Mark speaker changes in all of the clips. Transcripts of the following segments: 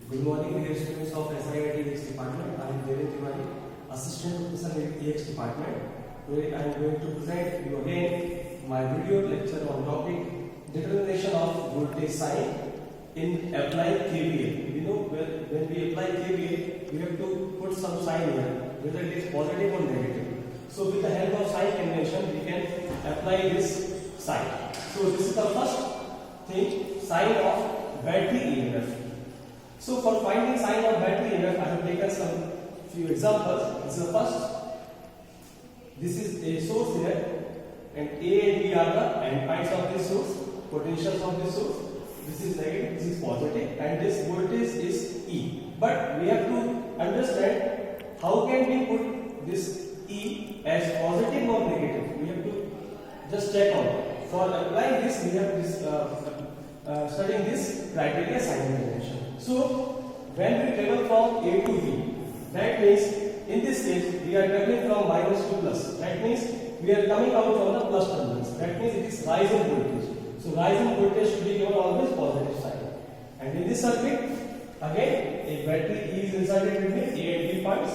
Speaker 1: Good morning, dear students of SIIT EX department. I am Devin Tiwari, Assistant Professor in EX department. Today I am going to present you again my video lecture on topic determination of voltage sign in applying KVL. You know, when we apply KVL, we have to put some sign here, whether it is positive or negative. So with the help of sign convention, we can apply this sign. So this is the first thing, sign of battery EMF. So for finding sign of battery EMF, I have taken some few examples. This is the first. This is a source here, and A and B are the endpoints of this source, potentials of this source. This is negative, this is positive, and this voltage is E. But we have to understand how can we put this E as positive or negative. We have to just check out. For applying this, we have this studying this criteria sign convention. So when we travel from A to B, that means in this case we are traveling from minus to plus. That means we are coming out from the plus terminals. That means it is rise in voltage. So rise in voltage should be given always positive sign. And in this circuit, again a battery E is inserted between A and B points.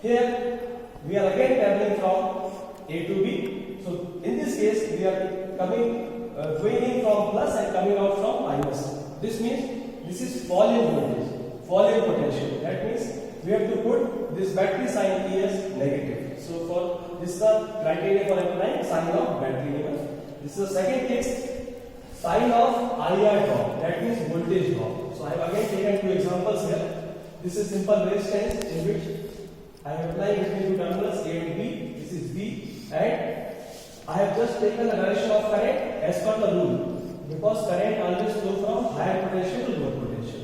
Speaker 1: Here we are again traveling from A to B. So in this case we are going in from plus and coming out from minus. This means this is fall in voltage, fall in potential. That means we have to put this battery sign E as negative. So for this is the criteria for applying sign of battery EMF. This is the second case, sign of IR drop. That means voltage drop. So I have again taken two examples here. This is simple resistance in which I am applying between two terminals A and B. This is B, and I have just taken the direction of current as per the rule. Because current always flow from higher potential to lower potential.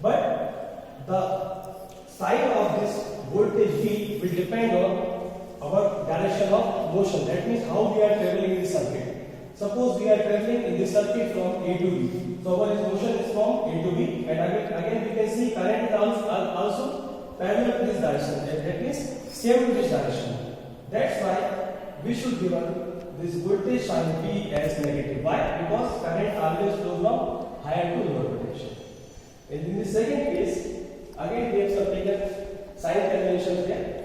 Speaker 1: But the sign of this voltage V will depend on our direction of motion. That means how we are traveling in this circuit. Suppose we are traveling in this circuit from A to B. So our motion is from A to B, and again we can see current are also parallel to this direction. That means same to this direction. That's why we should give this voltage sign V as negative. Why? Because current always flows from higher to lower potential. And in the second case, again we have some taken sign convention here.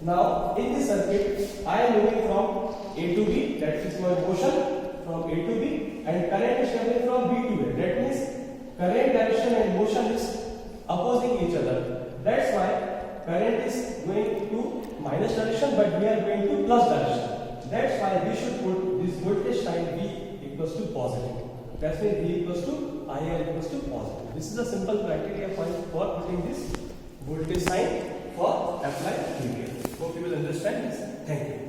Speaker 1: Now in this circuit, I am moving from A to B, that is my motion from A to B, and current is coming from B to A. That means current direction and motion is opposing each other. That's why current is going to minus direction, but we are going to plus direction. That's why we should put this voltage sign V equals to positive. That means V equals to IR equals to positive. This is a simple criteria for putting this voltage sign for applied KVL. Hope you will understand this. Thank you.